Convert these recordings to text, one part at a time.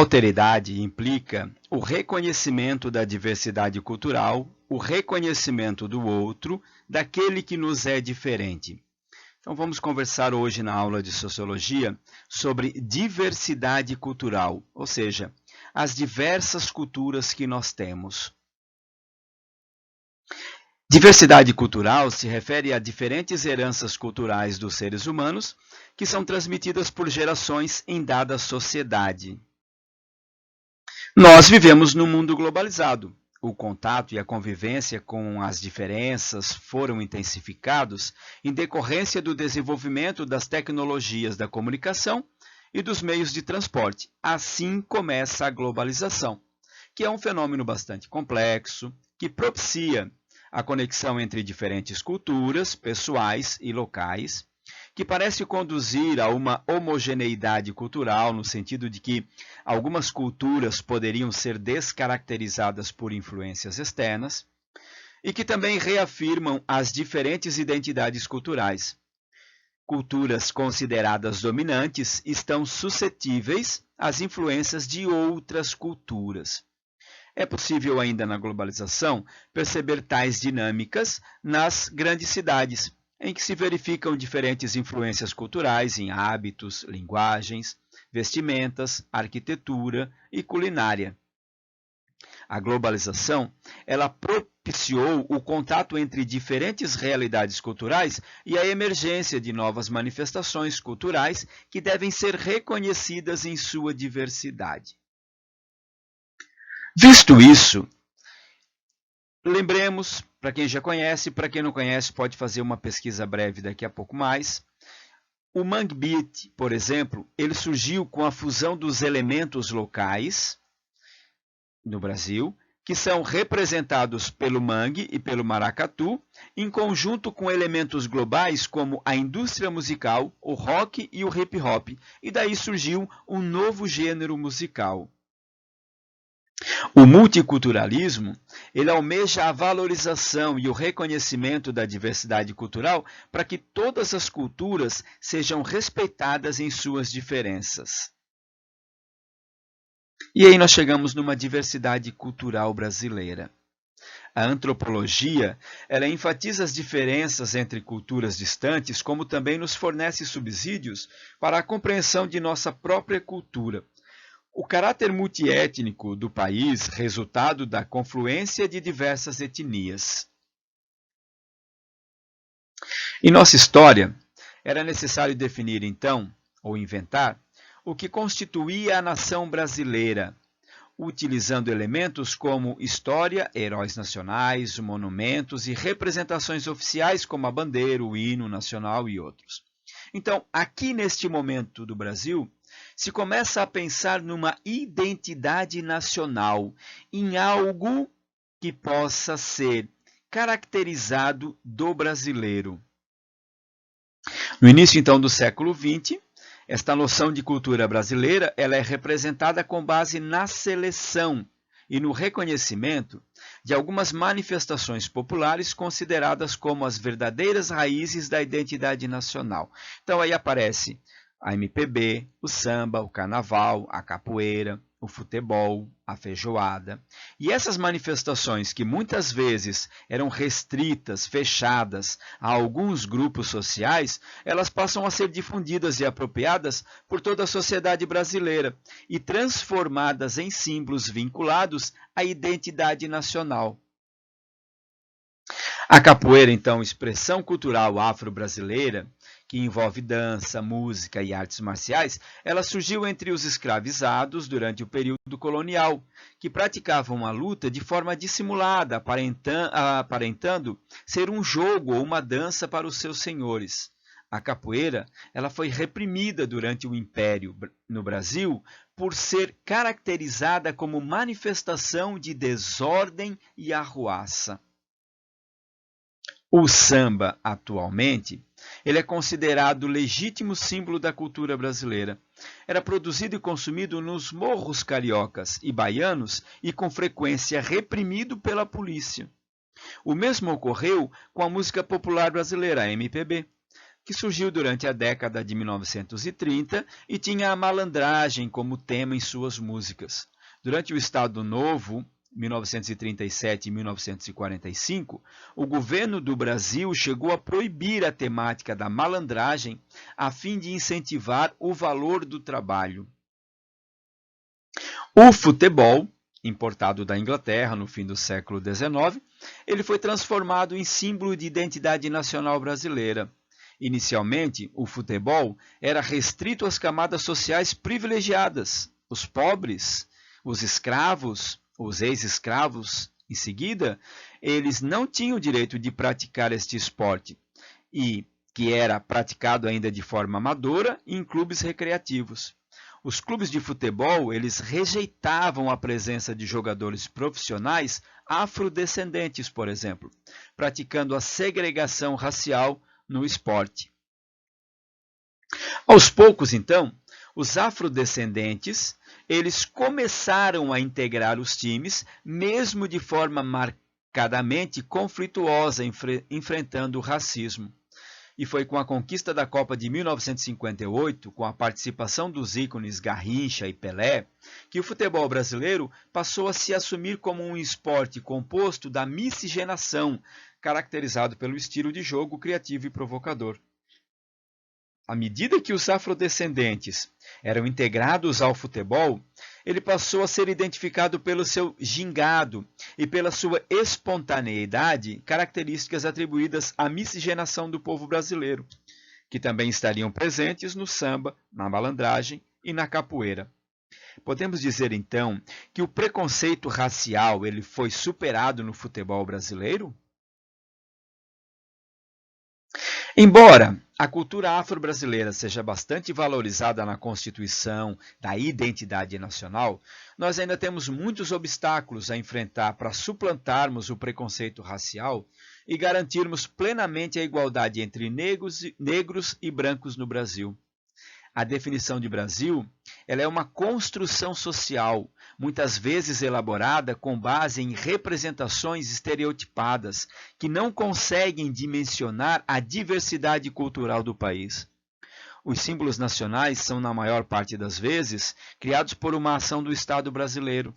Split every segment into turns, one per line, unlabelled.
Alteridade implica o reconhecimento da diversidade cultural, o reconhecimento do outro, daquele que nos é diferente. Então vamos conversar hoje na aula de Sociologia sobre diversidade cultural, ou seja, as diversas culturas que nós temos. Diversidade cultural se refere a diferentes heranças culturais dos seres humanos que são transmitidas por gerações em dada sociedade. Nós vivemos num mundo globalizado. O contato e a convivência com as diferenças foram intensificados em decorrência do desenvolvimento das tecnologias da comunicação e dos meios de transporte. Assim começa a globalização, que é um fenômeno bastante complexo, que propicia a conexão entre diferentes culturas, pessoais e locais, que parece conduzir a uma homogeneidade cultural, no sentido de que algumas culturas poderiam ser descaracterizadas por influências externas, e que também reafirmam as diferentes identidades culturais. Culturas consideradas dominantes estão suscetíveis às influências de outras culturas. É possível ainda na globalização perceber tais dinâmicas nas grandes cidades, em que se verificam diferentes influências culturais em hábitos, linguagens, vestimentas, arquitetura e culinária. A globalização, ela propiciou o contato entre diferentes realidades culturais e a emergência de novas manifestações culturais que devem ser reconhecidas em sua diversidade. Visto isso, lembremos, para quem já conhece, para quem não conhece, pode fazer uma pesquisa breve daqui a pouco mais. O Mangue Beat, por exemplo, ele surgiu com a fusão dos elementos locais no Brasil, que são representados pelo mangue e pelo maracatu, em conjunto com elementos globais como a indústria musical, o rock e o hip hop, e daí surgiu um novo gênero musical. O multiculturalismo, ele almeja a valorização e o reconhecimento da diversidade cultural para que todas as culturas sejam respeitadas em suas diferenças. E aí nós chegamos numa diversidade cultural brasileira. A antropologia, ela enfatiza as diferenças entre culturas distantes, como também nos fornece subsídios para a compreensão de nossa própria cultura. O caráter multiétnico do país, resultado da confluência de diversas etnias. Em nossa história, era necessário definir então, ou inventar, o que constituía a nação brasileira, utilizando elementos como história, heróis nacionais, monumentos e representações oficiais como a bandeira, o hino nacional e outros. Então, aqui neste momento do Brasil, se começa a pensar numa identidade nacional, em algo que possa ser caracterizado do brasileiro. No início, então, do século XX, esta noção de cultura brasileira ela é representada com base na seleção e no reconhecimento de algumas manifestações populares consideradas como as verdadeiras raízes da identidade nacional. Então, aí aparece a MPB, o samba, o carnaval, a capoeira, o futebol, a feijoada. E essas manifestações que muitas vezes eram restritas, fechadas a alguns grupos sociais, elas passam a ser difundidas e apropriadas por toda a sociedade brasileira e transformadas em símbolos vinculados à identidade nacional. A capoeira, então, expressão cultural afro-brasileira, que envolve dança, música e artes marciais, ela surgiu entre os escravizados durante o período colonial, que praticavam a luta de forma dissimulada, aparentando ser um jogo ou uma dança para os seus senhores. A capoeira ela foi reprimida durante o Império no Brasil por ser caracterizada como manifestação de desordem e arruaça. O samba, atualmente, ele é considerado o legítimo símbolo da cultura brasileira. Era produzido e consumido nos morros cariocas e baianos e com frequência reprimido pela polícia. O mesmo ocorreu com a música popular brasileira, a MPB. que surgiu durante a década de 1930 e tinha a malandragem como tema em suas músicas. Durante o Estado Novo, 1937 e 1945, o governo do Brasil chegou a proibir a temática da malandragem a fim de incentivar o valor do trabalho. O futebol, importado da Inglaterra no fim do século XIX, ele foi transformado em símbolo de identidade nacional brasileira. Inicialmente, o futebol era restrito às camadas sociais privilegiadas, os pobres, os escravos, os ex-escravos. Em seguida, eles não tinham o direito de praticar este esporte, e que era praticado ainda de forma amadora em clubes recreativos. Os clubes de futebol, eles rejeitavam a presença de jogadores profissionais afrodescendentes, por exemplo, praticando a segregação racial no esporte. Aos poucos, então, os afrodescendentes, eles começaram a integrar os times, mesmo de forma marcadamente conflituosa, enfrentando o racismo. E foi com a conquista da Copa de 1958, com a participação dos ícones Garrincha e Pelé, que o futebol brasileiro passou a se assumir como um esporte composto da miscigenação, caracterizado pelo estilo de jogo criativo e provocador. À medida que os afrodescendentes eram integrados ao futebol, ele passou a ser identificado pelo seu gingado e pela sua espontaneidade, características atribuídas à miscigenação do povo brasileiro, que também estariam presentes no samba, na malandragem e na capoeira. Podemos dizer, então, que o preconceito racial ele foi superado no futebol brasileiro? Embora a cultura afro-brasileira seja bastante valorizada na constituição da identidade nacional, nós ainda temos muitos obstáculos a enfrentar para suplantarmos o preconceito racial e garantirmos plenamente a igualdade entre negros e brancos no Brasil. A definição de Brasil ela é uma construção social, muitas vezes elaborada com base em representações estereotipadas, que não conseguem dimensionar a diversidade cultural do país. Os símbolos nacionais são, na maior parte das vezes, criados por uma ação do Estado brasileiro,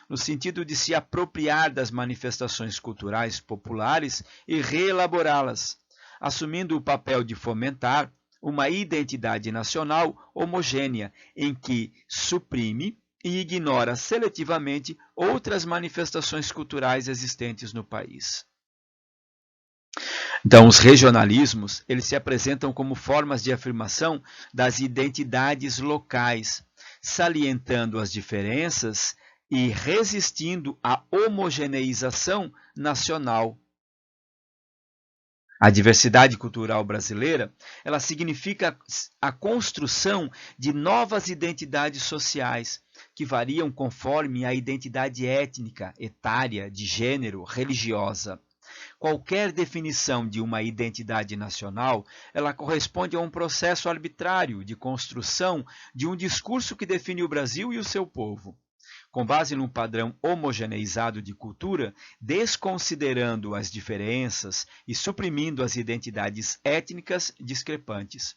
no sentido de se apropriar das manifestações culturais populares e reelaborá-las, assumindo o papel de fomentar uma identidade nacional homogênea, em que suprime e ignora seletivamente outras manifestações culturais existentes no país. Então, os regionalismos, eles se apresentam como formas de afirmação das identidades locais, salientando as diferenças e resistindo à homogeneização nacional. A diversidade cultural brasileira, ela significa a construção de novas identidades sociais, que variam conforme a identidade étnica, etária, de gênero, religiosa. Qualquer definição de uma identidade nacional, ela corresponde a um processo arbitrário de construção de um discurso que define o Brasil e o seu povo, com base num padrão homogeneizado de cultura, desconsiderando as diferenças e suprimindo as identidades étnicas discrepantes.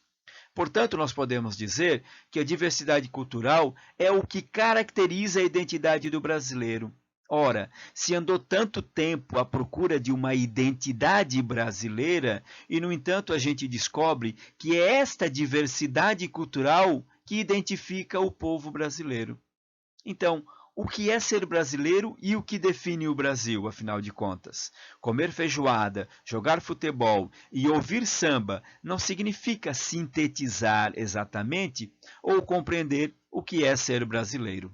Portanto, nós podemos dizer que a diversidade cultural é o que caracteriza a identidade do brasileiro. Ora, se andou tanto tempo à procura de uma identidade brasileira e, no entanto, a gente descobre que é esta diversidade cultural que identifica o povo brasileiro. Então, o que é ser brasileiro e o que define o Brasil, afinal de contas? Comer feijoada, jogar futebol e ouvir samba não significa sintetizar exatamente ou compreender o que é ser brasileiro.